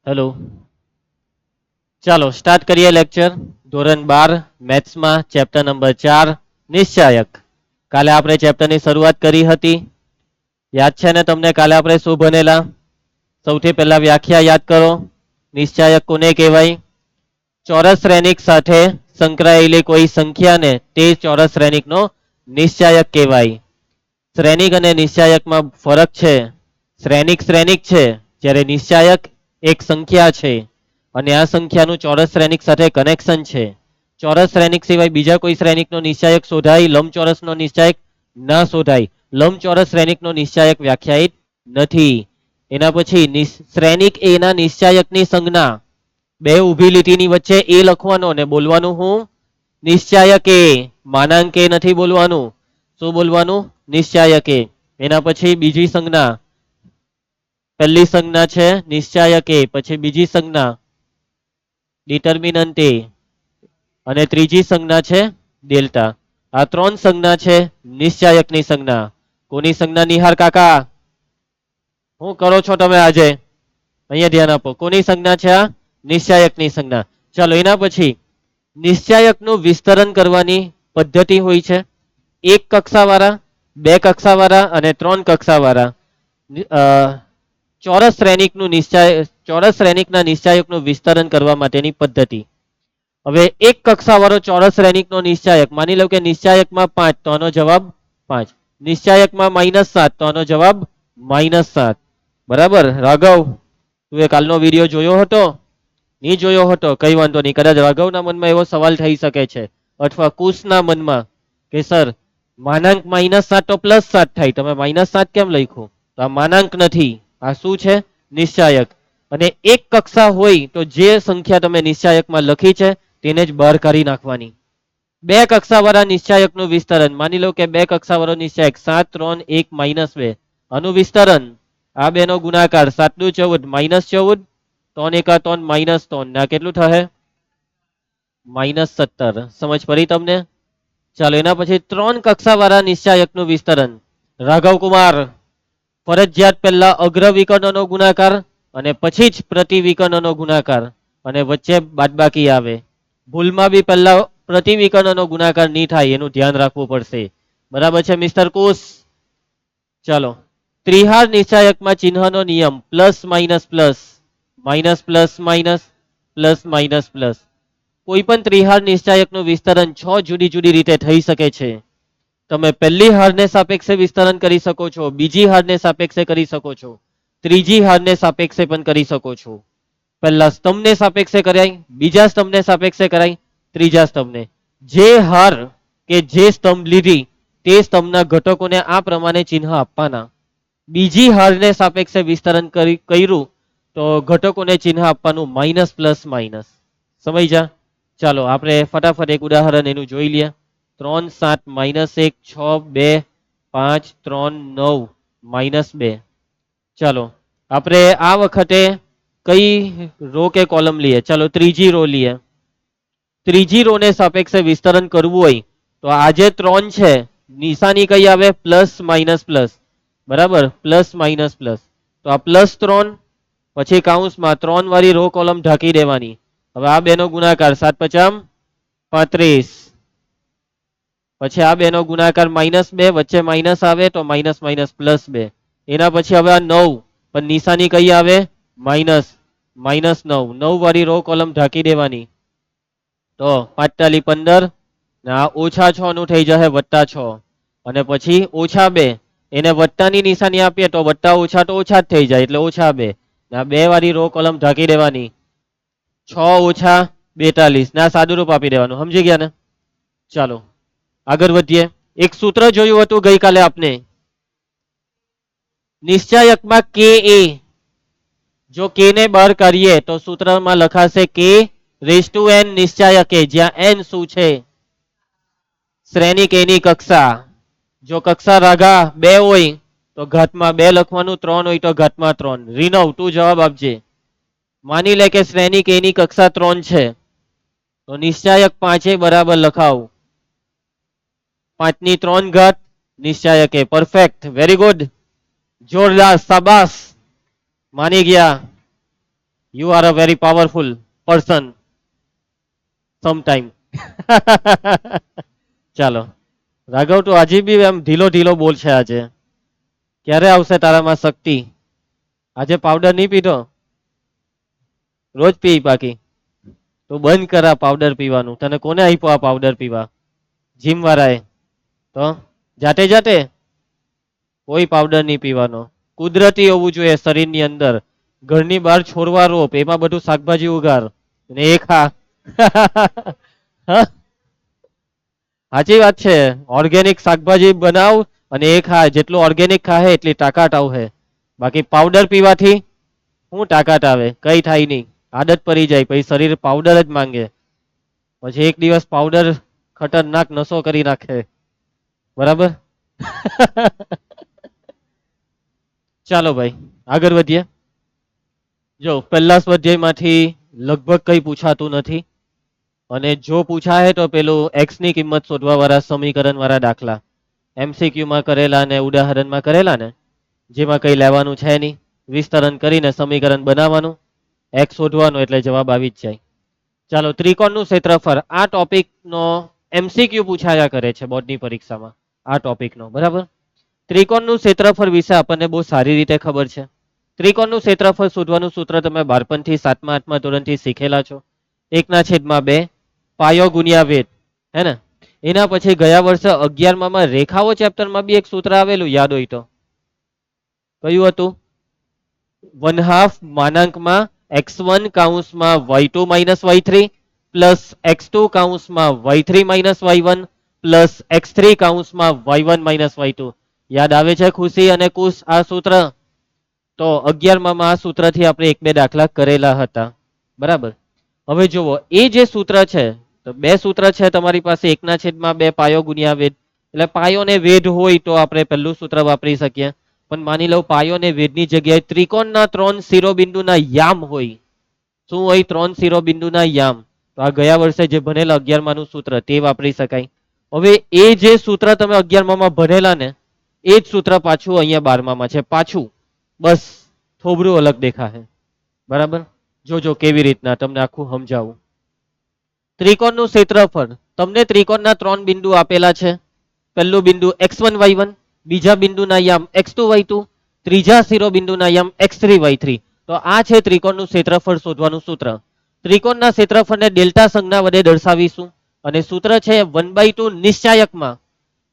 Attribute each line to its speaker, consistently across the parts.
Speaker 1: Hello, ચાલો start કરીએ lecture. ધોરણ 12 મેથ્સમાં ચેપ્ટર નંબર 4 નિશ્ચાયક. કાલે આપણે ચેપ્ટરની શરૂઆત કરી હતી. યાદ છે ને તમને કાલે આપણે શું ભણેલા? સૌથી પહેલા વ્યાખ્યા યાદ કરો. નિશ્ચાયક કોને કહેવાય? ચોરસ શ્રેણિક સાથે સંકળાયેલી કોઈ સંખ્યાને તે ચોરસ શ્રેણિકનો નિશ્ચાયક કહેવાય. શ્રેણિક અને નિશ્ચાયકમાં ફરક છે. શ્રેણિક શ્રેણિક છે, જ્યારે નિશ્ચાયક એક સંખ્યા છે અને આ સંખ્યાનું ચોરસ શ્રેણિક સાથે કનેક્શન છે. ચોરસ શ્રેણિક સિવાય બીજા કોઈ શ્રેણિકનો નિશ્ચાયક શોધાય, લંબચોરસનો નિશ્ચાયક ના શોધાય. લંબચોરસ શ્રેણિકનો નિશ્ચાયક વ્યાખ્યાયિત નથી. એના પછી શ્રેણિક એના નિશ્ચાયકની સંજ્ઞા બે ઊભી લીટીની વચ્ચે એ લખવાનો અને બોલવાનું હું નિશ્ચાયક એ, માનાંક એ નથી બોલવાનું. શું બોલવાનું? નિશ્ચાયક એ. એના પછી બીજી સંજ્ઞા, પહેલી સંજ્ઞા છે નિશ્ચાયક એ, પછી બીજી સંજ્ઞા ડિટર્મિનન્ટ એ અને ત્રીજી સંજ્ઞા છે ડેલ્ટા. આ ત્રણ સંજ્ઞા છે નિશ્ચાયકની સંજ્ઞા. કોની સંજ્ઞા નિહાર કાકા? શું કરો છો તમે આજે? અહીંયા ધ્યાન આપો. કોની સંજ્ઞા છે આ? નિશ્ચાયકની સંજ્ઞા. ચાલો એના પછી નિશ્ચાયકનું વિસ્તરણ કરવાની પદ્ધતિ હોય છે. એક કક્ષાવાળા, બે કક્ષાવાળા અને ત્રણ કક્ષાવાળા ચોરસ શ્રેણિકનું ચોરસ શ્રેણિકના નિશ્ચાયકનું વિસ્તરણ કરવા માટેની પદ્ધતિ. હવે એક કક્ષાવાળો ચોરસ શ્રેણિકનો નિશ્ચાયક, માની લો કે નિશ્ચાયકમાં 5 તો આનો જવાબ 5, નિશ્ચાયકમાં -7 તો આનો જવાબ -7. બરાબર રાઘવ, તું એ કાલનો વિડીયો જોયો હતો? નહીં જોયો હતો કઈ વાંધો નહીં. કદાચ રાઘવના મનમાં એવો સવાલ થઈ શકે છે અથવા કુશના મનમાં કે સર માનાંક -7 તો +7 થાય, તમે -7 કેમ લખ્યું? તો આ માનાંક નથી, આ શું છે? નિશ્ચાયક. અને એક કક્ષા હોય તો જે સંખ્યા તમે નિશ્ચાયકમાં લખી છે તેને જ બહાર કાઢી નાખવાની. બે કક્ષાવાળા નિશ્ચાયકનું વિસ્તરણ, માની લો કે બે કક્ષાવાળો નિશ્ચાયક 7, 3, 1, -2, આનું વિસ્તરણ આ બેનો ગુણાકાર 7 દુ 14, -14, 3 એકા 3, -3 ના કેટલું થશે? -17. સમજ પડી તમને? ચાલો એના પછી ત્રણ કક્ષાવાળા નિશ્ચાયકનું વિસ્તરણ. રાઘવ કુમાર, ફરજિયાત પહેલા અગ્ર વિકર્ણનો ગુણાકાર અને પછી જ પ્રતિવિકર્ણનો ગુણાકાર અને વચ્ચે બાદબાકી આવે. ભૂલમાં બી પહેલા પ્રતિવિકર્ણનો ગુણાકાર નહીં થાય એનું ધ્યાન રાખવું પડશે. બરાબર છે મિસ્ટર કુશ? ચાલો ત્રિહાર નિશ્ચાયકમાં ચિહ્નનો નિયમ plus minus plus, minus plus minus, plus minus plus. કોઈ પણ ત્રિહાર નિશ્ચાયકનું વિસ્તરણ 6 જુદી જુદી રીતે થઈ શકે છે. તમે પહેલી હારને સાપેક્ષે વિસ્તરણ કરી શકો છો, બીજી હારને સાપેક્ષે કરી શકો છો, ત્રીજી હારને સાપેક્ષે પણ કરી શકો છો. પહેલા સ્તંભને સાપેક્ષે કરાય, બીજા સ્તંભને સાપેક્ષે કરાય, ત્રીજા સ્તંભને. જે હાર કે જે સ્તંભ લીધી તે સ્તંભના ઘટકોને આ પ્રમાણે ચિહ્ન આપવાના. બીજી હારને સાપેક્ષે વિસ્તરણ કર્યું તો ઘટકોને ચિહ્ન આપવાનું માઇનસ પ્લસ માઇનસ. સમજ્યા? ચાલો આપણે ફટાફટ એક ઉદાહરણ એનું જોઈ લઈએ. 3, 7, -1, 6, 2, 5, 3, 9, -2. ચાલો આપણે આ વખતે કઈ રો કે કોલમ લઈએ? ચાલો ત્રીજી રો લઈએ. ત્રીજી રો ને સાપેક્ષે વિસ્તરણ કરવું હોય તો આ જે 3 છે નિશાની કઈ આવે? Plus minus plus. બરાબર, પ્લસ માઇનસ પ્લસ. તો આ +3 પછી કૌંસમાં 3 વાળી રો કોલમ ઢાંકી દેવાની. હવે આ બેનો ગુણાકાર 7 × 5 = 35. પછી આ બેનો ગુણાકાર -2, વચ્ચે માઇનસ આવે તો માઇનસ માઇનસ +2. એના પછી હવે આ 9 પણ નિશાની કઈ આવે? માઇનસ, -9. 9 વાળી રો કોલમ ઢાંકી દેવાની. તો 45, 15 ને આ -6 નું થઈ જશે +6 અને પછી -2. એને વત્તાની નિશાની આપીએ તો વત્તા ઓછા તો ઓછા જ થઈ જાય એટલે -2. આ 2 વાળી રો કોલમ ઢાંકી દેવાની. 6 - 42 ના સાદુરૂપ આપી દેવાનું. સમજી ગયા ને? ચાલો આગળ વધીએ. એક સૂત્ર જોયું હતું ગઈકાલે આપને. નિશ્ચાયકમાં કે એ, જો કે ને બહાર કાઢીએ તો સૂત્રમાં લખાશે k⁻n નિશ્ચાયક એ, જ્યાં n શું છે? શ્રેણિક એની કક્ષા. જો કક્ષા રાગા 2 હોય તો ઘાતમાં 2 લખવાનું, 3 હોય તો ઘાતમાં 3. રીનવ તું જવાબ આપજે. માની લે કે શ્રેણિક એની કક્ષા 3 છે તો નિશ્ચાયક 5 બરાબર લખાવ. 5 ની 3 ઘાત નિશ્ચાયક એ. પરફેક્ટ, વેરી ગુડ, જોરદાર, શાબાશ, માની ગયા. You are a very powerful person sometime. ચાલો રાઘવ, તું આજે બી એમ ઢીલો ઢીલો બોલ છે આજે. ક્યારે આવશે તારામાં શક્તિ? આજે પાવડર નહીં પીધો? રોજ પી બાકી? તો બંધ કર આ પાવડર પીવાનું. તને કોને આપ્યો આ પાવડર પીવા? જીમ વાળાએ? તો જાતે જાતે કોઈ પાવડર નહીં પીવાનો. કુદરતી હોવું જોઈએ શરીરની અંદર. ઘરની બહાર છોડવા રોપ, એમાં બધું શાકભાજી ઉગાર ને એ ખા. હા, સાચી વાત છે. ઓર્ગેનિક શાકભાજી બનાવ અને એ ખા. જેટલું ઓર્ગેનિક ખાહે એટલી તાકાત આવશે. બાકી પાવડર પીવાથી શું તાકાત આવે? કઈ થાય નહીં. આદત પડી જાય પછી શરીર પાવડર જ માંગે. પછી એક દિવસ પાવડર ખતરનાક નશો કરી નાખે. બરાબર. ચાલો ભાઈ આગળ વધીએ. જો પહેલા સ્વાધ્યાયમાંથી લગભગ કઈ પૂછાતું નથી, અને જો પૂછાય તો પેલું એક્સ ની કિંમત શોધવા વાળા સમીકરણ વાળા દાખલા MCQ માં કરેલા ને ઉદાહરણમાં કરેલા ને, જેમાં કઈ લેવાનું છે નહીં. વિસ્તરણ કરીને સમીકરણ બનાવવાનું, એક્સ શોધવાનું એટલે જવાબ આવી જ જાય. ચાલો, ત્રિકોણનું ક્ષેત્રફળ આ ટોપિકનો MCQ પૂછાયા કરે છે બોર્ડની પરીક્ષામાં. આ ટોપિકનો બરાબર. ત્રિકોણનું ક્ષેત્રફળ વિશે આપણને બહુ સારી રીતે ખબર છે. ત્રિકોણનું ક્ષેત્રફળ શોધવાનું સૂત્ર તમે બાળપણથી 7મા 8મા ધોરણથી શીખેલા છો. 1/2 પાયો ગુણ્યા વેદ, હે ને? એના પછી ગયા વર્ષે 11મા રેખાઓ ચેપ્ટરમાં બી એક સૂત્ર આવેલું, યાદ હોય તો. કયું હતું? 1/2 માનાંકમાં x1 કૌંસમાં y2 minus y3 plus x2 કૌંસમાં y3 minus y1 plus x3 કૌંસમાં y1 માઇનસ y2. યાદ આવે છે ખુશી અને કુશ આ સૂત્ર? તો 11મા આ સૂત્રથી આપણે 1-2 દાખલા કરેલા હતા. બરાબર. હવે જુઓ, એ જે સૂત્ર છે, તો બે સૂત્ર છે તમારી પાસે. 1/2 પાયો ગુણ્યા વેદ. એટલે પાયો ને વેદ હોય તો આપણે પહેલું સૂત્ર વાપરી શકીએ. પણ માની લો પાયો ને વેદની જગ્યાએ ત્રિકોણના 3 શિરોબિંદુના યામ હોય. શું હોય? 3 શિરોબિંદુના યામ. તો આ ગયા વર્ષે જે ભણેલા 11માનું સૂત્ર તે વાપરી શકાય. હવે એ જે સૂત્ર તમે 11મામાં ભણેલા ને, એ જ સૂત્ર પાછું અહીંયા 12મામાં છે. પાછું બસ થોબડું અલગ દેખાશે. બરાબર. જોજો કેવી રીતના તમને આખું સમજાવું. ત્રિકોણનું ક્ષેત્રફળ, તમને ત્રિકોણના 3 બિંદુ આપેલા છે. પહેલું બિંદુ x1 y1, બીજા બિંદુના યામ x2 y2, ત્રીજા શિરોબિંદુના યામ x3 y3. તો આ છે ત્રિકોણનું ક્ષેત્રફળ શોધવાનું સૂત્ર. ત્રિકોણના ક્ષેત્રફળને ડેલ્ટા સંજ્ઞા વડે દર્શાવીશું, અને સૂત્ર છે 1/2 નિશ્ચાયકમાં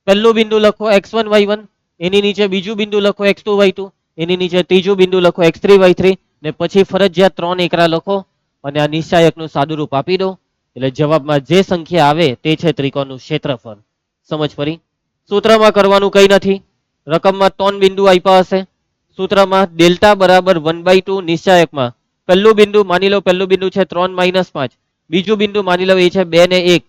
Speaker 1: પહેલું બિંદુ લખો x1 y1, એની નીચે બીજું બિંદુ લખો x2 y2, એની નીચે ત્રીજું બિંદુ લખો x3 y3, ને પછી ફરજિયાત 3 એકરા લખો અને આ નિશ્ચાયકનું સાદુરૂપ આપી દો. એટલે જવાબમાં જે સંખ્યા આવે તે છે ત્રિકોણનું ક્ષેત્રફળ. સમજ પડી? સૂત્રમાં કરવાનું કઈ નથી. રકમમાં 3 બિંદુ આપ્યા હશે. સૂત્રમાં ડેલ્ટા બરાબર 1/2 નિશ્ચાયકમાં પહેલું બિંદુ માની લો, પહેલું બિંદુ છે 3 - 5, બીજું બિંદુ માની લો એ છે 2 ને 1,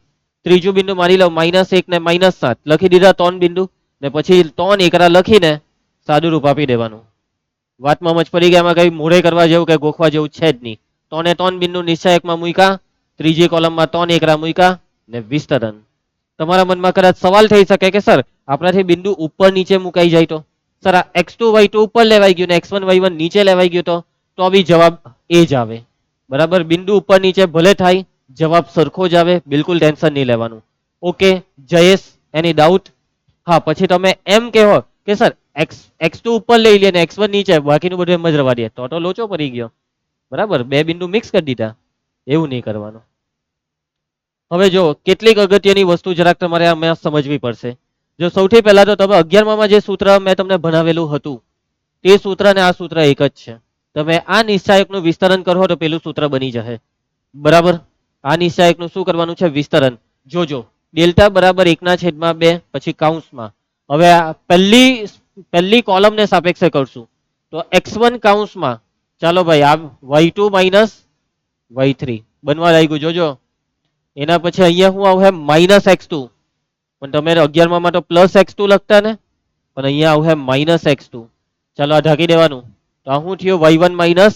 Speaker 1: ત્રીજું બિંદુ માની લો -1 ને -7. લખી દીધા 3 બિંદુ, ને પછી 3 એકરા લખીને સાદુરૂપ આપી દેવાનું. વાતમાં મજ પડી ગયા? એમાં કઈ મોડે કરવા જેવું કે ગોખવા જેવું છે જ નહીં. 3 બિંદુ નિશ્ચાયકમાં મૂક્યા, ત્રીજી કોલમમાં 3 એકરા મૂક્યા ને વિસ્તરણ. તમારા મનમાં કદાચ સવાલ થઈ શકે કે સર આપણાથી બિંદુ ઉપર નીચે મુકાઈ જાય તો? સર આ x2 y2 ઉપર લેવાઈ ગયું ને x1 y1 નીચે લેવાઈ ગયું તો બી જવાબ એ જ આવે. બરાબર. બિંદુ ઉપર નીચે ભલે થાય, જવાબ સરખો જ આવે. બિલકુલ ટેન્શન નહીં લેવાનું. ઓકે જયેશ, એની ડાઉટ? હા, પછી તમે એમ કહો કે સર x2 ઉપર લઈ લે ને x1 નીચે, બાકીનું બધું એમ જ રવા દે, તો લોચો પડી ગયો. બરાબર. બે બિંદુ મિક્સ કરી દીધા. એવું નહીં કરવાનું. હવે જો કેટલીક અગત્યની વસ્તુ જરાક તમારે આમાં સમજવી પડશે. જો સૌથી પહેલા તો તમે 11માં જે સૂત્ર મેં તમને ભણાવેલું હતું, તે સૂત્ર ને આ સૂત્ર એક જ છે. તમે આ નિશ્ચાયકનું વિસ્તરણ કરો તો પેલું સૂત્ર બની જશે. બરાબર. આ નિશ્ચાયકનું શું કરવાનું છે? વિસ્તરણ. જોજો, ડેલ્ટા બરાબર 1/2 પછી કૌંસમાં. હવે આ પહેલી કોલમને સાપેક્ષે કરશું તો x1 કૌંસમાં, ચાલો ભાઈ આ y2 માઇનસ y3 બનવા લાગ્યું. જોજો, એના પછી અહીંયા શું આવશે? -x2. પણ તમે 11માં તો +x2 લખતા ને, પણ અહીંયા આવશે -x2. ચાલો આ ઢાંકી દેવાનું. તો આ શું થયું? y1 માઇનસ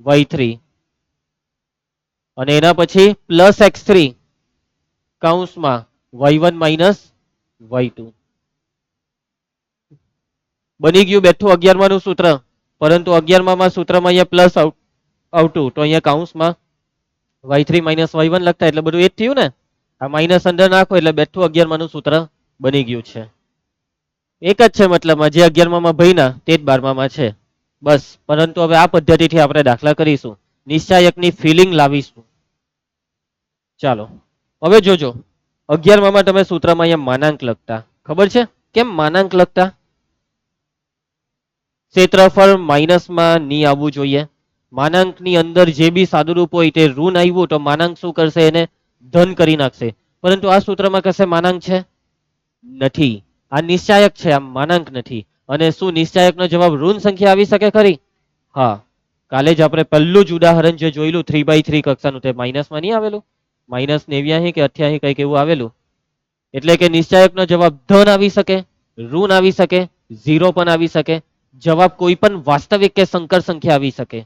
Speaker 1: y3, અને એના પછી +x3 કૌંસમાં y1 માઇનસ y2. બની ગયું બેઠું 11માનું સૂત્ર. પરંતુ 11માં સૂત્રમાં અહીંયા પ્લસ આવતું તો અહીંયા કૌંસમાં y3 માઇનસ y1 લખતા એટલે બધું એ જ થયું ને. આ માઇનસ અંદર નાખો એટલે બેઠું 11 માનું સૂત્ર બની ગયું છે. એક જ છે મતલબમાં જે 11માં ભઈના તે જ 12માં છે બસ. પરંતુ હવે આ પદ્ધતિથી આપણે દાખલા કરીશું, નિશ્ચાયકની ફિલિંગ લાવીશું. ચાલો હવે જોજો 11માં તમે સૂત્રમાં અહીંયા માનાંક લખતા, ખબર છે કેમ માનાંક લખતા? ક્ષેત્રફળ માઇનસમાં નહીં આવવું જોઈએ. માનાંકની અંદર જે બી સાદુરૂપ હોય તે ઋણ આવ્યું તો માનાંક શું કરશે? એને ધન કરી નાખશે. પરંતુ આ સૂત્રમાં કશે માનાંક છે નથી. આ નિશ્ચાયક છે, આ માનાંક નથી. અને શું નિશ્ચાયકનો જવાબ ઋણ સંખ્યા આવી શકે ખરી? હા, કાલે જ આપણે પહેલું જ ઉદાહરણ જે જોયેલું 3/3 કક્ષાનું તે માઇનસમાં નહીં આવેલું? -89 કે 88 કંઈક એવું આવેલું. એટલે કે નિશ્ચાયકનો જવાબ ધન આવી શકે, ઋણ આવી શકે, 0 પણ આવી શકે. જવાબ કોઈ પણ વાસ્તવિક કે સંકર સંખ્યા આવી શકે.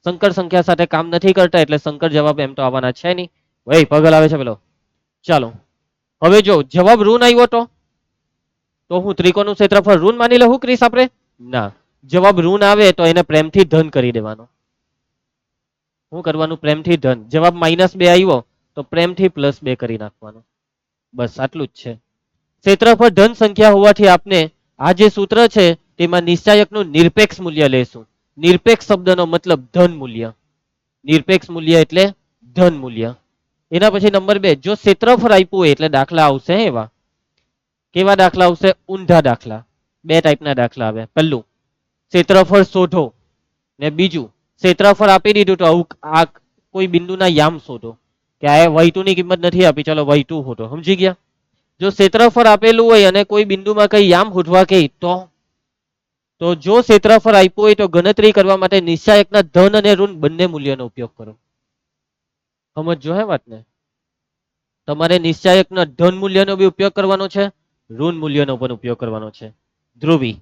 Speaker 1: સંકર સંખ્યા સાથે કામ નથી કરતા એટલે સંકર જવાબ એમ તો આવવાના છે નહીં. ભાઈ પગલ આવે છે પેલો. ચાલો હવે જો જવાબ ઋણ આવ્યો તો હું ત્રિકોણનું ક્ષેત્રફળ ઋણ માની લઉં ક્રિસ આપણે? ના, જવાબ ઋણ આવે તો એને પ્રેમથી ધન કરી દેવાનો. શું કરવાનું? પ્રેમથી ધન. જવાબ -2 આવ્યો તો પ્રેમથી +2 કરી નાખવાનું. બસ આટલું જ છે. ક્ષેત્રફળ ધન સંખ્યા હોવાથી આપને આ જે સૂત્ર છે તેમાં નિશ્ચાયકનું નિરપેક્ષ મૂલ્ય લેશું. નિરપેક્ષ શબ્દનો મતલબ ધન મૂલ્ય. નિરપેક્ષ મૂલ્ય એટલે ધન મૂલ્ય. એના પછી નંબર 2, જો ક્ષેત્રફળ આપ્યું હોય એટલે દાખલા આવશે એવા. કેવા દાખલા આવશે? ઊંધા દાખલા. બે ટાઈપના દાખલા આવે. પહેલું, ક્ષેત્રફળ શોધો, ને બીજું ક્ષેત્રફળ આપી દીધું તો આ કોઈ બિંદુના યામ શોધો. કે આ y2 ની કિંમત નથી આપી, ચલો y2 શોધો. સમજી ગયા? જો ક્ષેત્રફળ આપેલું હોય અને કોઈ બિંદુમાં કઈ યામ શોધવા કે તો જો ક્ષેત્રફળ આપ્યું હોય તો ગણતરી કરવા માટે નિશ્ચાયકના ધન અને ઋણ બંને મૂલ્યનો ઉપયોગ કરો. સમજો હે વાતને? તમારે નિશ્ચાયકના ધન મૂલ્યનો બી ઉપયોગ કરવાનો છે, ઋણ મૂલ્યનો પણ ઉપયોગ કરવાનો છે. ધ્રુવી,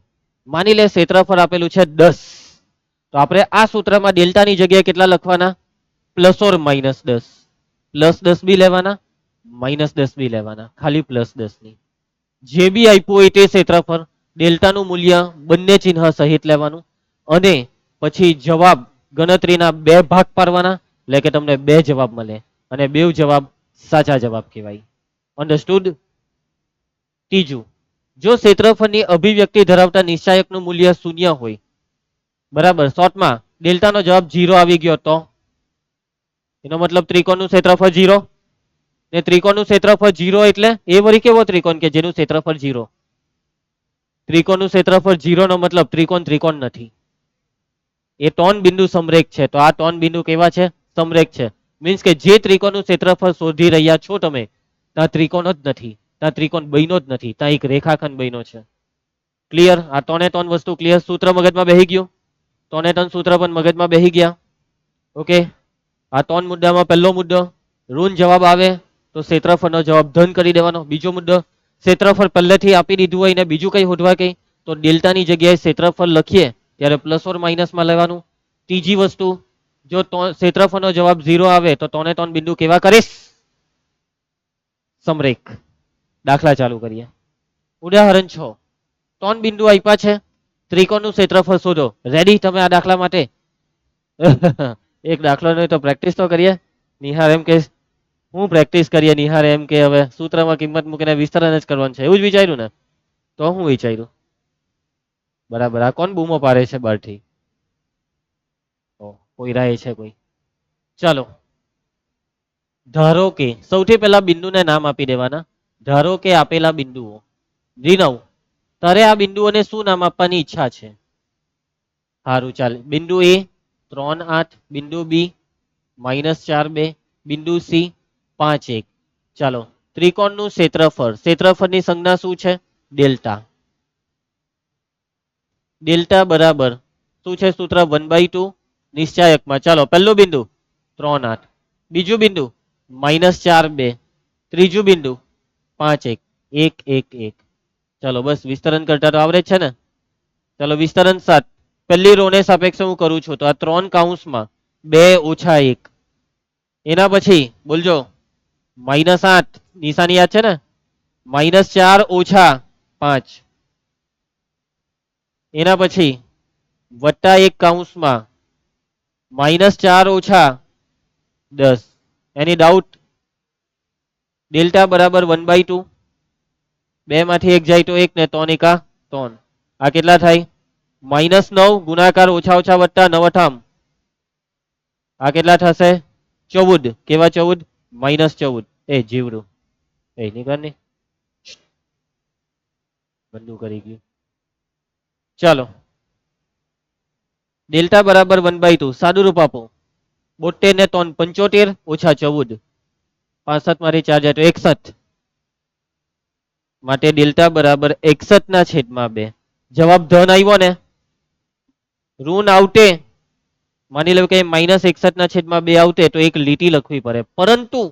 Speaker 1: માની લે ક્ષેત્રફળ આપેલું છે 10, તો આપણે આ સૂત્રમાં ડેલ્ટાની જગ્યાએ કેટલા લખવાના? +or-10. +10 બી લેવાના, -10 બી લેવાના, ખાલી +10 ની. જે બી આપ્યું હોય તે ક્ષેત્રફળ ડેલ્ટાનું મૂલ્ય બંને ચિહ્ન સહિત લેવાનું. અને પછી જવાબ ગણતરીના 2 ભાગ પાડવાના, એટલે કે તમને 2 જવાબ મળે અને 2 જવાબ સાચા જવાબ કહેવાય. અન્ડરસ્ટુડ? ત્રીજું, જો ક્ષેત્રફળની અભિવ્યક્તિ ધરાવતા નિશ્ચાયકનું મૂલ્ય 0 હોય, બરાબર, શોર્ટમાં ડેલ્ટાનો જવાબ 0 આવી ગયો તો એનો મતલબ ત્રિકોણનું ક્ષેત્રફળ 0. ને ત્રિકોણનું ક્ષેત્રફળ 0 એટલે એ વળી કેવો ત્રિકોણ કે જેનું ક્ષેત્રફળ 0? ત્રિકોણનું ક્ષેત્રફળ 0 નો મતલબ ત્રિકોણ નથી. એ 3 બિંદુ સમરેખ છે. તો આ 3 બિંદુ કેવા છે? સમરેખ છે. મીન્સ કે જે ત્રિકોણનું ક્ષેત્રફળ શોધી રહ્યા છો તમે, ત્યાં ત્રિકોણ જ નથી, ત્યાં ત્રિકોણ બન્યો જ નથી, ત્યાં એક રેખાખંડ બન્યો છે. ક્લિયર? આ 3 વસ્તુ ક્લિયર? સૂત્ર મગજમાં બેસી ગયું? 3 સૂત્ર પણ મગજમાં બેસી ગયા? ઓકે. આ 3 મુદ્દામાં પહેલો મુદ્દો, ઋણ જવાબ આવે તો ક્ષેત્રફળનો જવાબ ધન કરી દેવાનો. બીજો મુદ્દો, ક્ષેત્રફળ પહેલેથી આપી દીધું હોય ને બીજું કઈ શોધવા કઈ તો ડેલ્ટાની જગ્યાએ ક્ષેત્રફળ લખીએ ત્યારે +or-માં લેવાનું. ત્રીજી વસ્તુ, જો ક્ષેત્રફળનો જવાબ 0 આવે તો 3 બિંદુ કેવા કરીશ? સમરેખ. દાખલા ચાલુ કરીએ. ઉદાહરણ 6, 3 બિંદુ આપ્યા છે, ત્રિકોણનું ક્ષેત્રફળ શોધો. રેડી તમે આ દાખલા માટે? એક દાખલો નહીં તો પ્રેક્ટિસ તો કરીએ. નિહાર એમ કે હું પ્રેક્ટિસ કરીએ? નિહાર એમ કે હવે સૂત્રમાં કિંમત મૂકીને વિસ્તરણ જ કરવાનું છે, એવું જ વિચાર્યું ને? તો હું વિચાર્યું? બરાબર. આ કોણ બૂમો પાડે છે બહારથી? કોઈ રાય છે કોઈ? ચાલો, ધારો કે સૌથી પહેલા બિંદુને નામ આપી દેવાના. ધારો કે આપેલા બિંદુઓ રીનવ, તારે આ બિંદુઓને શું નામ આપવાની ઈચ્છા છે? સારું ચાલે. બિંદુ A 3, 8, બિંદુ B -4, 2, બિંદુ C 5, 1. ચાલો, ત્રિકોણનું ક્ષેત્રફળ, ક્ષેત્રફળની સંજ્ઞા શું છે? ડેલ્ટા. ડેલ્ટા બરાબર શું છે સૂત્ર? 1/2 નિશ્ચાયકમાં. ચાલો, પહેલું બિંદુ 3, 8, બીજું બિંદુ -4, 2, ત્રીજું બિંદુ 5, 1, 1, 1, 1. ચાલો બસ, વિસ્તરણ કરતા તો આવડે જ છે ને? ચાલો વિસ્તરણ 7, પહેલી રો ને સાપેક્ષે હું કરું છું તો આ 3 કૌંસમાં 2 - 1. એના પછી બોલજો -8, નિશાની યાદ છે ને? -4 - 5. એના પછી +1 કૌંસમાં -4 ઓછા 10. એની ડાઉટ? ડેલ્ટા બરાબર 1/2. 2 માંથી 1 જાય તો 1 ને 3 એકા 3. આ કેટલા થાય? -9 ગુણાકાર ઓછા ઓછા વત્તા 9 અઠામ. આ કેટલા થશે? 14. કેવા 14? -14. એ જીવડું એ નીકળ બંધુ કરી ગયું. ચાલો, ડેલ્ટા બરાબર 1/2. સાદું રૂપ આપો. 72 ને 3 75 ઓછા 14. 65 માંથી 4 જાય તો 61. માટે ડેલ્ટા બરાબર 61 ના છેદમાં 2. જવાબ ધન આવ્યો ને? ઋણ આવતે માની લો કે -61 ના છેદમાં 2 આવતે તો એક લીટી લખવી પડે, પરંતુ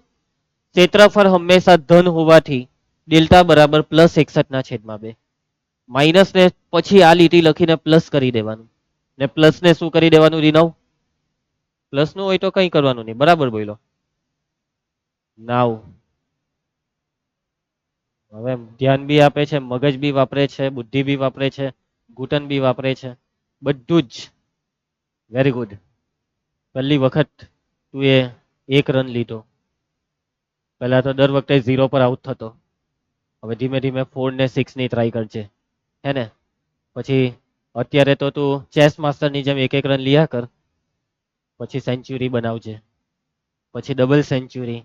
Speaker 1: ક્ષેત્રફળ હંમેશા ધન હોવાથી ડેલ્ટા બરાબર +61 ના છેદમાં 2. માઇનસ ને પછી આ લીટી લખીને પ્લસ કરી દેવાનું, ને પ્લસ ને શું કરી દેવાનું? રિનવ. પ્લસ નું હોય તો કઈ કરવાનું નહીં. બરાબર બોલો. નાવ હવે ધ્યાન બી આપે છે, મગજ બી વાપરે છે, બુદ્ધિ બી વાપરે છે, ઘૂંટણ બી વાપરે છે, બધું જ. Very good. પહેલી વખત તું એ 1 રન લીધો. પહેલા તો દર વખતે 0 પર આઉટ થતો. હવે ધીમે ધીમે 4 ને 6 ની ટ્રાય કરજે, હે ને? પછી અત્યારે તો તું ચેસ માસ્ટરની જેમ 1 રન લીયા કર. પછી સેન્ચુરી બનાવજે, પછી ડબલ સેન્ચુરી.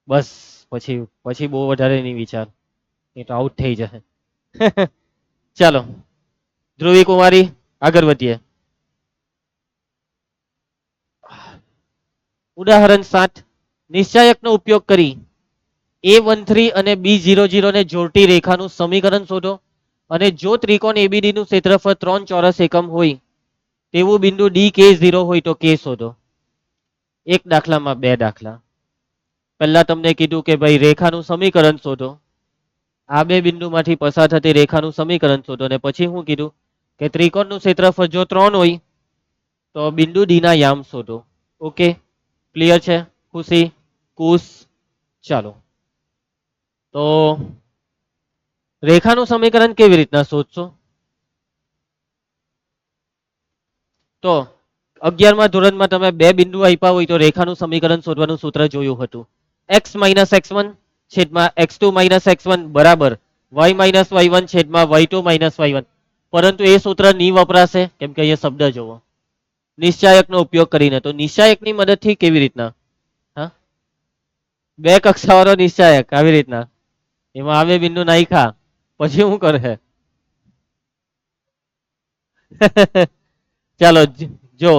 Speaker 1: બસ પછી પછી બહુ વધારે નહીં વિચાર, એ તો આઉટ થઈ જશે. ચાલો ધ્રુવી કુમારી, આગળ વધીએ. ઉદાહરણ 7. નિશ્ચાયકનો ઉપયોગ કરી A13 અને B00 ને જોડતી રેખાનું સમીકરણ શોધો, અને જો ત્રિકોણ ABD નું ક્ષેત્રફળ 3 ચોરસ એકમ હોય તેવું બિંદુ DK0 હોય તો K શોધો. એક દાખલામાં 2 દાખલા. પહેલા તમને કીધું કે ભાઈ રેખાનું સમીકરણ શોધો. આ બે બિંદુમાંથી પસાર થતી રેખાનું સમીકરણ શોધો, અને પછી શું કીધું કે ત્રિકોણનું ક્ષેત્રફળ જો 3 હોય તો બિંદુ ડી ના યામ શોધો. ઓકે, ક્લિયર છે? ખુશી, કુશ. ચાલો, તો રેખાનું સમીકરણ કેવી રીતના શોધશો? તો 11મા ધોરણમાં તમે બે બિંદુ આપ્યા હોય તો રેખાનું સમીકરણ શોધવાનું સૂત્ર જોયું હતું. x - x1 છેદમાં x2 - x1 બરાબર y - y1 છેદમાં y2 - y1. પરંતુ એ સૂત્ર નહીં વપરાશે, કેમ કે અહીંયા શબ્દ જોવો, નિશ્ચાયકનો ઉપયોગ કરીને. તો નિશ્ચાયકની મદદથી કેવી રીતના? હા, બે કક્ષાવાળો નિશ્ચાયક આવી રીતના. એમાં આવે બિંદુ નાખ્યા પછી શું કરે? ચાલો જો,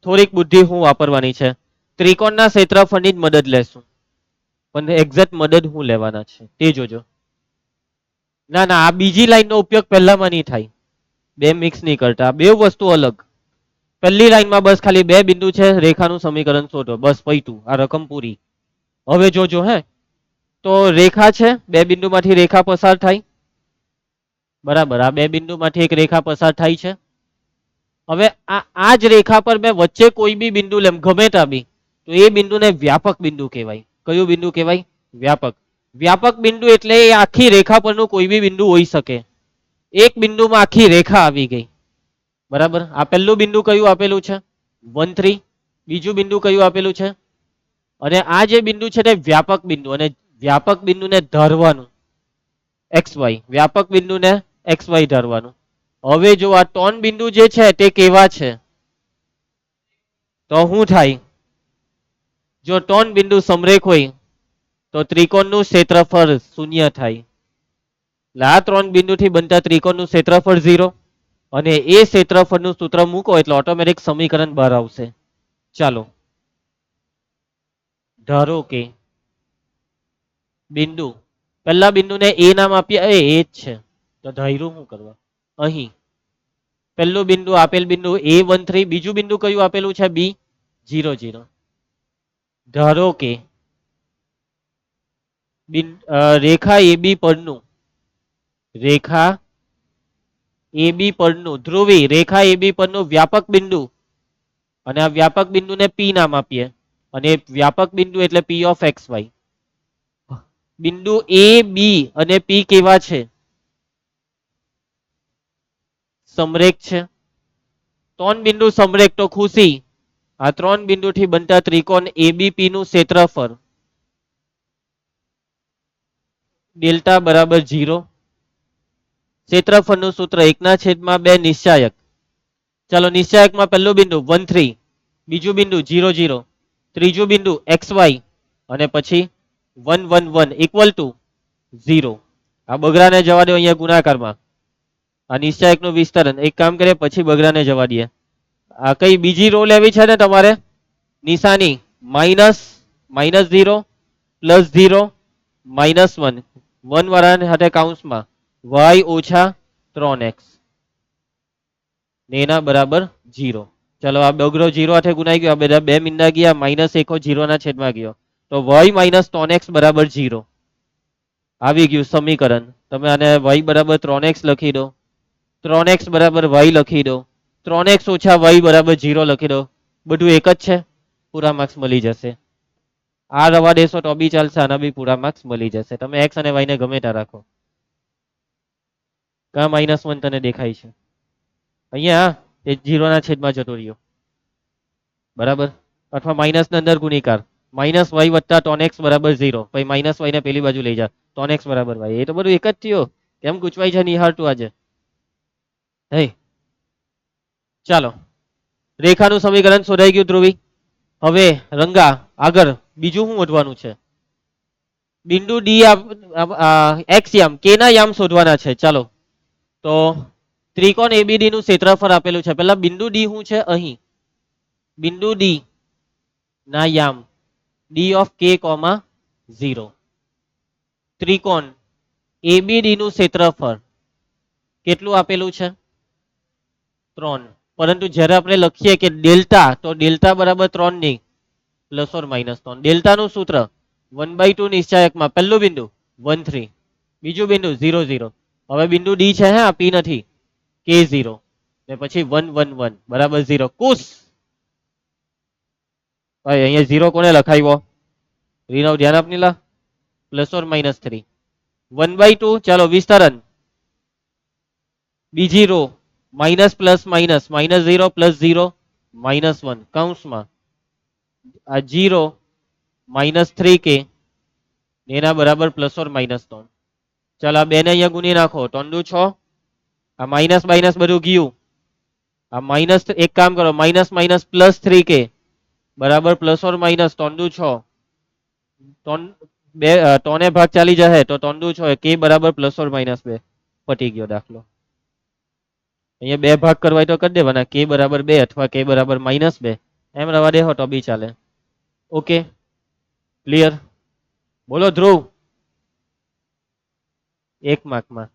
Speaker 1: થોડીક બુદ્ધિ હું વાપરવાની છે. ત્રિકોણના ક્ષેત્રફળની જ મદદ લેશું, પણ એક્ઝેક્ટ મદદ હું લેવાના છે તે જોજો. ના ના, આ બીજી લાઈનનો ઉપયોગ પહેલામાં નહીં થાય. બે મિક્સ નહીં કરતા, બે વસ્તુ અલગ. પહેલી લાઈનમાં બસ ખાલી બે બિંદુ છે, રેખાનું સમીકરણ શોધો, બસ પૈતું, આ રકમ પૂરી. હવે જોજો હે, તો રેખા છે, બે બિંદુમાંથી રેખા પસાર થાય. બરાબર, આ બે બિંદુમાંથી એક રેખા પસાર થાય છે. હવે આ જ રેખા પર મેં વચ્ચે કોઈ બી બિંદુ લેમ, ગમે ત્યાં બી, તો એ બિંદુને વ્યાપક બિંદુ કહેવાય. કયું બિંદુ કહેવાય? વ્યાપક. વ્યાપક બિંદુ એટલે એ આખી રેખા પરનું કોઈ બી બિંદુ હોઈ શકે. એક બિંદુમાં આખી રેખા આવી ગઈ. બરાબર, આ પહેલું બિંદુ કયું આપેલું છે? 1 3. બીજું બિંદુ કયું આપેલું છે? અને આ જે બિંદુ છે તે વ્યાપક બિંદુ, અને વ્યાપક બિંદુને ધારવાનું XY, વ્યાપક બિંદુને XY ધારવાનું. હવે જો આ ત્રણ બિંદુ જે છે તે કેવા છે? તો શું થાય? જો ત્રણ બિંદુ સમરેખ હોય તો ત્રિકોણનું ક્ષેત્રફળ 0 થાય. આ ત્રણ બિંદુથી બનતા ત્રિકોણનું ક્ષેત્રફળ 0, અને એ ક્ષેત્રફળનું સૂત્ર મૂકો એટલે ઓટોમેટિક સમીકરણ બહાર આવશે. ચાલો, ધારો કે બિંદુ, પહેલા બિંદુને A નામ આપીએ, એ જ છે તો ધાર્યું શું કરવા? અહીં પહેલું બિંદુ આપેલ બિંદુ A13, બીજું બિંદુ કયું આપેલું છે? B00. ધારો કે રેખા AB પરનું, રેખા AB પરનું, ધ્રુવી રેખા AB પરનું વ્યાપક બિંદુ, અને આ વ્યાપક બિંદુને P નામ આપીએ, અને વ્યાપક બિંદુ એટલે P of XY. બિંદુ A, B અને P કેવા છે? સમરેખ છે. ત્રણ બિંદુ સમરેખ તો ખુશી આ ત્રણ બિંદુથી બનતા ત્રિકોણ એબીપી નું ક્ષેત્રફળ ડેલ્ટા બરાબર 0. ક્ષેત્રફળનું સૂત્ર 1/2 નિશ્ચાયક. ચાલો નિશ્ચાયકમાં પહેલું બિંદુ 1 3, બીજું બિંદુ 0 0, ત્રીજું બિંદુ xy અને પછી 1 1 1 ઇક્વલ ટુ 0. આ બગડાને જવા દો અહીંયા ગુણાકારમાં. આ નિશ્ચાયકનું વિસ્તરણ એક કામ કરીએ પછી બગડાને જવા દઈએ. આ કઈ બીજી રો લેવી છે ને તમારે નિશાની -0 +0 -1 1 વાળાને સાથે કૌંસમાં y ઓછા 3x ને એના બરાબર 0. ચલો આ બગડો 0 હાથે ગુણાઈ ગયો. આ બધા બે મીંડા ગયા -1 0 ના છેદમાં ગયો તો y - 3x બરાબર 0 આવી ગયું સમીકરણ. તમે આને y બરાબર 3x લખી દો, 3x બરાબર y લખી દો, 3x ઓછા y બરાબર 0 લખી દો. બધું એક જ છે, પૂરા માર્ક્સ મળી જશે. આ રવા દેશો તો બી ચાલશે, આના બી પૂરા માર્ક્સ મળી જશે. તમે x અને y ને ગમે ત્યાં રાખો. કા -1 તને દેખાય છે અહીંયા એ 0 ના છેદમાં જતો રહ્યો બરાબર, અથવા માઇનસ ની અંદર ગુણીકાર -y વત્તા 3x બરાબર 0, પછી -y ને પેલી બાજુ લઈ જા 3x બરાબર y. એ તો બધું એક જ થયો. કેમ ગુચવાઈ છે નિહાળતું આજે? હે ચાલો રેખાનું સમીકરણ શોધાઈ ગયું ધ્રુવી. હવે રંગા આગળ બીજું શું શોધવાનું છે? બિંદુ ડી એક્સ યામ કે ના યામ શોધવાના છે. ચાલો તો ત્રિકોણ એબીડી નું ક્ષેત્રફળ આપેલું છે. પેલા બિંદુ ડી શું છે? અહીં બિંદુ ડી ના યામ ડી ઓફ કે, 0. ત્રિકોણ એબીડી નું ક્ષેત્રફળ કેટલું આપેલું છે? 3. પરંતુ જ્યારે આપણે લખીએ કે ડેલ્ટા, તો ડેલ્ટા બરાબર 3 નહીં, ±3. ડેલ્ટાનું સૂત્ર 1/2 નિશ્ચાયકમાં પહેલું બિંદુ 1 3, બીજું બિંદુ 0 0. હવે બિંદુ ડી છે, હે પી નથી, k0 ને પછી 1 1 1 બરાબર 0. કુશ ભાઈ અહીંયા 0 કોને લખાવ્યો? રીનાવ ધ્યાન આપની લા, ±3 1/2. ચાલો વિસ્તરણ બીજી રો માઇનસ પ્લસ માઇનસ -0 +0 -1 કૌંસમાં આ 0 -3k એના બરાબર ±3. ચાલો આ બે ને અહીંયા ગુણી નાખો, 3 દુ 6. આ માઇનસ માઇનસ બધું ગયું. આ માઇનસ એક કામ કરો, માઇનસ માઇનસ +3k બરાબર ±3 દુ 6. 3 ભાગ ચાલી જશે તો 3 દુ 6, k બરાબર ±2. પટી ગયો દાખલો. અહીંયા બે ભાગ કરવા હોય તો કરી દેવાના, k બરાબર 2 અથવા k બરાબર -2 એમ રવા દે તો બી ચાલે. Okay clear? બોલો ધ્રુવ. 1 માર્કમાં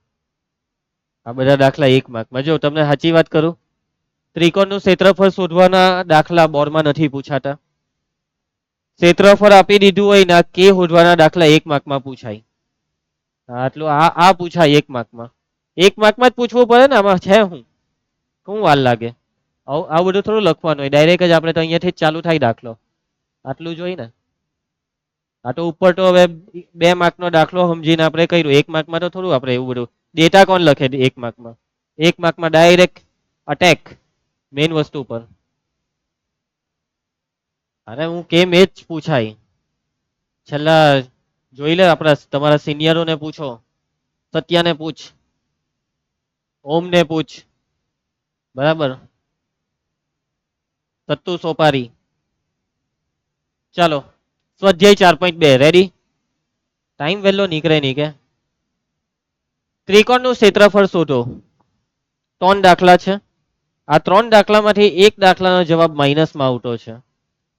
Speaker 1: આ બધા દાખલા 1 માર્કમાં. જો તમને સાચી વાત કરું, ત્રિકોણનું ક્ષેત્રફળ શોધવાના દાખલા બોર્ડમાં નથી પૂછાતા. ક્ષેત્રફળ આપી દીધું હોય ને કે શોધવાના દાખલા 1 માર્કમાં પૂછાય. આટલું આ પૂછાય 1 માર્કમાં. 1 માર્કમાં જ પૂછવું પડે ને, આમાં છે શું વાર લાગે? આવું બધું થોડું લખવાનું હોય, ડાયરેક્ટ જ આપણે તો અહીંયાથી જ ચાલુ થાય દાખલો. આટલું જોઈ ને. આ તો ઉપર તો હવે 2 માર્કનો દાખલો સમજીને આપણે કર્યું. 1 માર્કમાં તો થોડું આપણે એવું બધું ડેટા કોણ લખે 1 માર્કમાં? 1 માર્કમાં ડાયરેક્ટ અટેક મેઇન વસ્તુ પર. અરે હું કેમ એ જ પૂછાય. છેલ્લા જોઈ લે, આપણા તમારા સિનિયરોને પૂછો, સત્યાને પૂછ, ઓમને પૂછ, બરાબર, સત્તુ સોપારી. ચાલો સ્વાધ્યાય 4.2 રેડી? ટાઈમ વહેલો નીકળે નહીં કે. ત્રિકોણનું ક્ષેત્રફળ શોધો. 3 દાખલા છે. આ 3 દાખલામાંથી એક દાખલાનો જવાબ માઇનસમાં આવતો છે,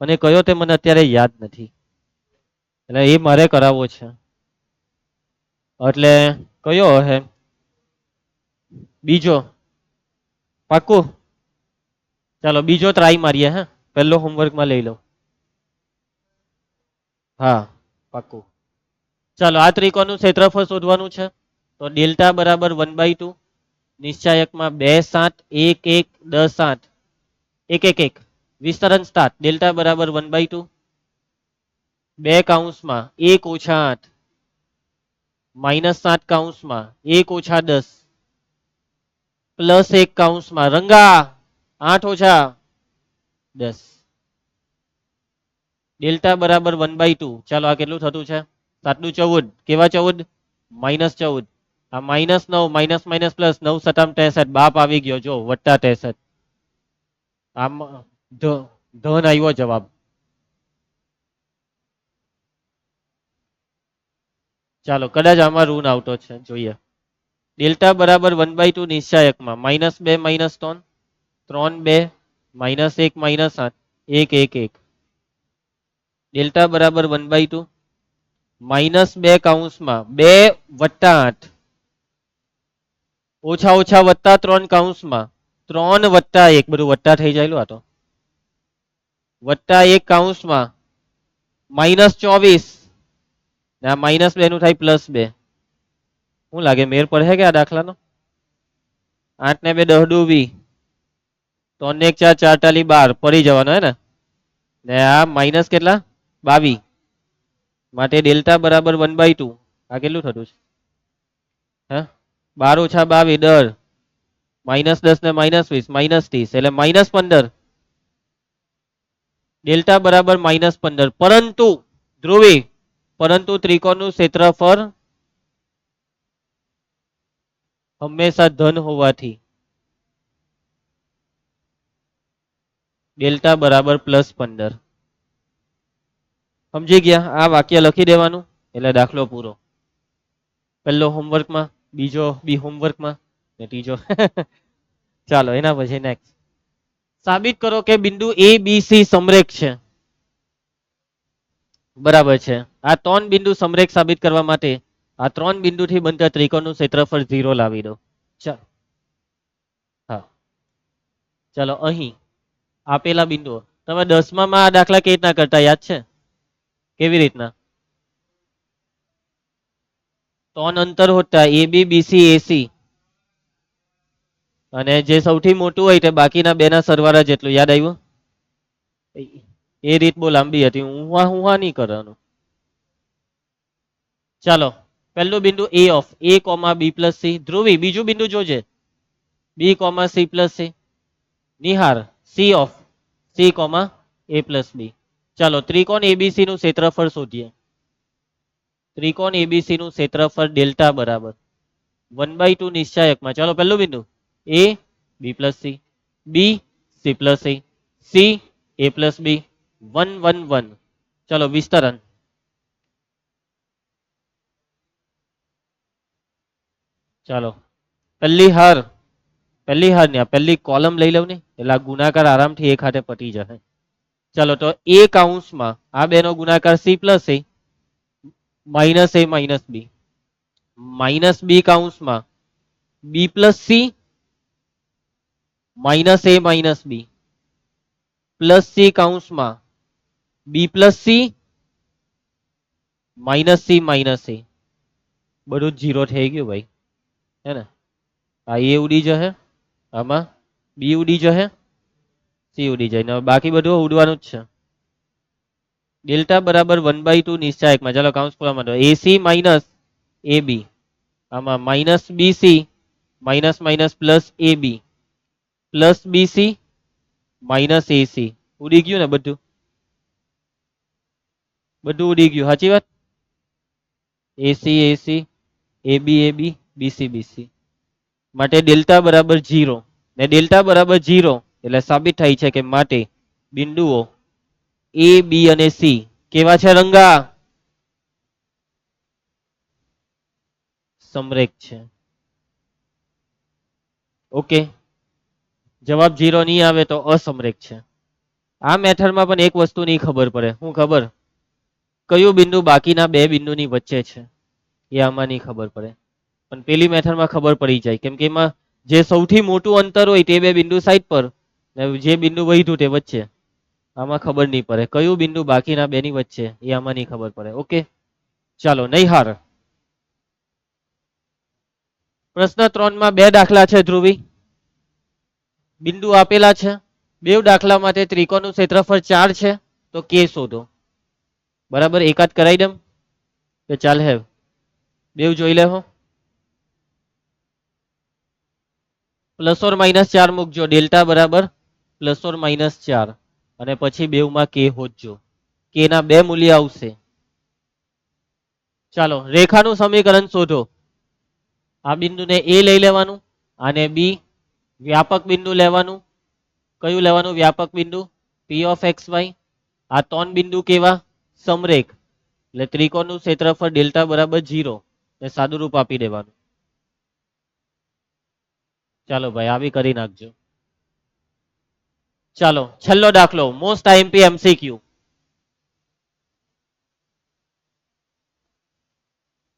Speaker 1: અને કયો તે મને અત્યારે યાદ નથી, એટલે એ મારે કરાવવો છે. એટલે કયો હે? બીજો પાક્કું? ચાલો બીજો ટ્રાય મારીએ. હે પહેલો હોમવર્કમાં લઈ લો. હા પાક્કું. ચાલો આ ત્રિકોણનું ક્ષેત્રફળ શોધવાનું છે. તો ડેલ્ટા બરાબર 1/2 નિશ્ચાયકમાં 2 7 1 1 10 8 1 1 1 વિસ્તરણ સ્ટાર્ટ. ડેલ્ટા બરાબર 1/2 2 કૌંસમાં 1 ઓછા 8 -7 કૌંસમાં 1 ઓછા 10 +1 કૌંસમાં રંગા 8 ઓછા 10 ડેલ્ટા બરાબર 1/2. ચાલો આ કેટલું થતું છે? 7 × 14. કેવા 14? -14. આ -9 માઇનસ માઇનસ પ્લસ 9 સતામ 63. બાપ આવી ગયો જો વત્તા 63. આમ ધન આવ્યો જવાબ. ચાલો કદાચ આમાં ઋણ આવતો છે જોઈએ. ડેલ્ટા બરાબર 1/2 નિશ્ચાયકમાં -2 -3 3 2 -1 -8 1 1 1. ડેલ્ટા બરાબર 1/2 -2 કૌંસમાં 2 + 8 ઓછા ઓછા વત્તા 3 કૌંસમાં 3 + 1 બધું વત્તા થઈ જાયલું આ તો વત્તા 1 કૌંસમાં -24 ના -2 નું થાય +2. શું લાગે મેર પડે કે આ દાખલાનો? 8 ને 2 10 દુ 20 3 ને 1 4 4 × 12 પડી જવાનો હે ને આ માઇનસ કેટલા 22 માટે ડેલ્ટા બરાબર 1/2. આ કેટલું થતું છે? હે 12 - 22 10 -10 ને -20 -30 એટલે -15. ડેલ્ટા બરાબર -15. પરંતુ ધ્રુવી પરંતુ ત્રિકોણનું ક્ષેત્રફળ હંમેશા ધન હોવાથી ડેલ્ટા બરાબર +15. સમજી ગયા? આ વાક્ય લખી દેવાનું એટલે દાખલો પૂરો. પહેલો હોમવર્કમાં, બીજો બી હોમવર્કમાં ને ત્રીજો ચાલો એના પછી નેક્સ્ટ. સાબિત કરો કે બિંદુ A B C સમરેખ છે. બરાબર છે. આ 3 બિંદુ સમરેખ સાબિત કરવા માટે આ 3 બિંદુથી બનતા ત્રિકોણનું ક્ષેત્રફળ 0 લાવી દો. ચાલો હા ચાલો અહીં આપેલા બિંદુઓ તમે 10માં આ દાખલા કેવી રીતના કરતા યાદ છે? કેવી રીતના? 3 અંતર હોતા AB BC AC અને જે સૌથી મોટું હોય તે બાકીના બે ના સરવાળા જેટલું. યાદ આવ્યું? એ રીત બહુ લાંબી હતી. હું નહીં કરવાનું. ચાલો પહેલું બિંદુ A of A, B + C. Dhruvi બીજું બિંદુ જોજે B, C + C. Nihar C of C, A + B. ચાલો ત્રિકોણ ABC નું ક્ષેત્રફળ શોધીએ. ત્રિકોણ ABC નું ક્ષેત્રફળ ડેલ્ટા બરાબર 1/2 નિશ્ચાયકમાં. ચાલો પહેલું બિંદુ A B + C, B C + A, C A + B 1 1 1. ચાલો વિસ્તરણ. ચાલો પહેલી હાર ને પહેલી કોલમ લઈ લઉં ને એટલે આ ગુણાકાર આરામથી એક હાથે પતી જશે. ચાલો તો A કૌંસમાં આ બેનો ગુણાકાર C + A -A - B -B કૌંસમાં B + C -A - B + C કૌંસમાં B + C -C - A. બધું જ 0 થઈ ગયું ભાઈ હે ને. આ A ઉડી જશે, આમાં B ઉડી જશે, C ઉડી જાય ને બાકી બધું ઉડવાનું જ છે. ડેલ્ટા બરાબર 1/2 નિશ્ચાયકમાં. ચાલો કૌંસ ખોલવા માંડો. AC - AB આમાં -BC +AB +BC -AC ઉડી ગયું ને બધું ઉડી ગયું. સાચી વાત? AC AC AB AB BC BC માટે ડેલ્ટા બરાબર 0 ને ડેલ્ટા બરાબર 0 એટલે સાબિત થાય છે કે માટે બિંદુઓ A B અને C કેવા છે રંગા? સમરેખ છે. ઓકે જવાબ 0 નહીં આવે તો અસમરેખ છે. આ મેથડમાં પણ એક વસ્તુ નહીં ખબર પડે. શું ખબર? કયું બિંદુ બાકીના બે બિંદુની વચ્ચે છે એ આમાં નહીં ખબર પડે. પણ પેલી મેથડમાં ખબર પડી જાય કેમ કે એમાં જે સૌથી મોટું અંતર હોય તે બે બિંદુ સાઈડ પર ને જે બિંદુ વધ્યું તે વચ્ચે. આમાં ખબર નહીં પડે કયું બિંદુ બાકીના બેની વચ્ચે એ આમાં નહીં ખબર પડે. ઓકે ચાલો નહીં હાર. પ્રશ્ન 3 માં બે દાખલા છે ધ્રુવી. બિંદુ આપેલા છે. બે દાખલા માટે ત્રિકોણનું ક્ષેત્રફળ 4 છે તો K શોધો. બરાબર એકાદ કરાઈ દમ કે ચાલ હે બેવ જોઈ લેહો. +or - મૂકજો. ડેલ્ટા બરાબર +or - 4 અને પછી બેવમાં K હોદજો. કે ના બે મૂલ્ય આવશે. ચાલો રેખાનું સમીકરણ શોધો. આ બિંદુને એ લઈ લેવાનું, આને બી. વ્યાપક બિંદુ લેવાનું. કયું લેવાનું વ્યાપક બિંદુ? P of X Y. આ ત્રણ બિંદુ કેવા? સમરેખ. એટલે ત્રિકોણનું ક્ષેત્રફળ ડેલ્ટા બરાબર 0 ને સાદું રૂપ આપી દેવાનું. ચાલો ભાઈ આવી કરી નાખજો. ચાલો છેલ્લો દાખલો, મોસ્ટ આઈએમપી એમસીક્યુ.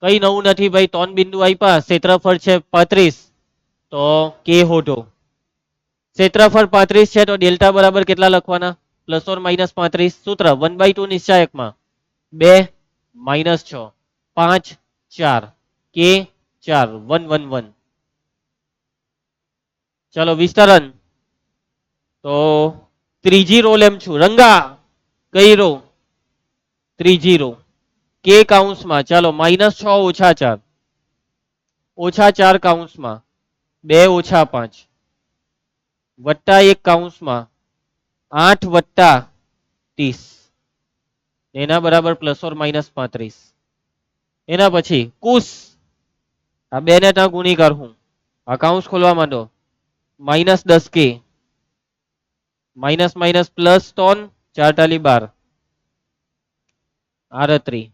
Speaker 1: કઈ નવું નથી ભાઈ, ત્રણ બિંદુ આપ્યા, ક્ષેત્રફળ છે 35, તો કે હોધો. ક્ષેત્રફળ 35 છે તો ડેલ્ટા બરાબર કેટલા લખવાના? Plus or minus 35. સૂત્ર 1/2 નિશ્ચાયકમાં 2 માઇનસ 6 5 4 કે 4 1 1 1. ચલો વિસ્તરણ તો ત્રીજી રો લેમ છું. રંગા કઈ રો? ત્રીજી રો. કે કાઉન્સમાં ચાલો -6 ઓછા 4 ઓછા 4 કાઉન્સમાં 2 ઓછા 5 વત્તા 1 કાઉન્સમાં 8 વત્તા 30 એના બરાબર પ્લસ ઓર માઇનસ 35. એના પછી કુસ આ બે ને ત્યાં ગુણીકાર હું આ કાઉન્સ ખોલવા માંડો. -10 કે minus minus plus 3 4 × 12 38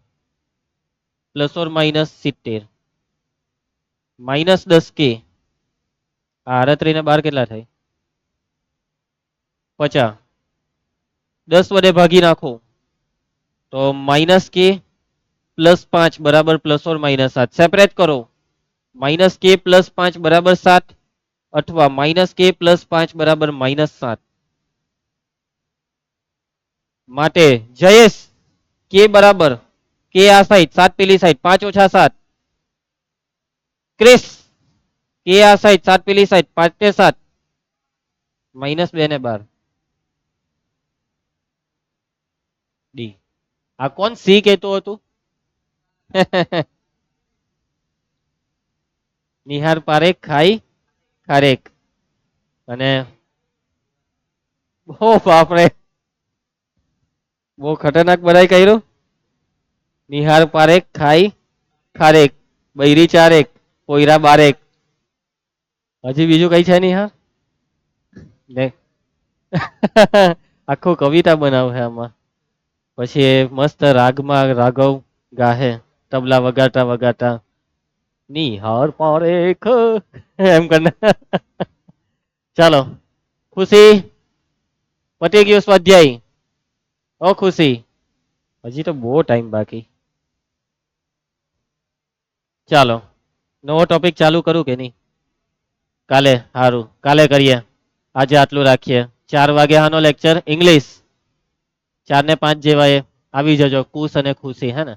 Speaker 1: plus or minus 70 -10 કે 38 ને 12 કેટલા થાય? 50. 10 વડે ભાગી નાખો તો માઇનસ કે પ્લસ 5 બરાબર પ્લસ ઓર માઇનસ 7. સેપરેટ કરો. માઇનસ કે પ્લસ 5 બરાબર 7 અથવા માઇનસ કે પ્લસ 5 બરાબર -7. માટે જયેશ કે બરાબર કે આ સાઈડ 7 પેલી સાઈડ 5 ઓછા 7. ક્રિસ કે આ સાઈડ 7 પેલી સાઈડ 5 ને 7 -2 ને 12. ડી. આ કોણ સી કહેતો હતું? નિહાર પારેખ ખાઈ ખારેક. અને હો બાપરે બહુ ખતરનાક બધાય કર્યું. નિહાર પારેખ ખાઈ ખારેક બૈરી ચારેક પોયરા બારેક. હજી બીજું કઈ છે નિહાર? આખું કવિતા બનાવે આમાં. પછી મસ્ત રાગમાં રાઘવ ગાહે તબલા વગાડતા વગાડતા નિહાર પારેખ એમ કરીને. ચાલો ખુશી પતી ગયો સ્વાધ્યાય. ઓ ખુશી હજી તો બહુ ટાઈમ બાકી. ચાલો નવો ટોપિક ચાલુ કરું કે નહીં? કાલે સારું કાલે કરીએ. આજે આટલું રાખીએ. 4 વાગે આનો લેક્ચર ઇંગ્લિશ 4 ને 5 જેવા એ આવી જજો. કુશ અને ખુશી હે ને.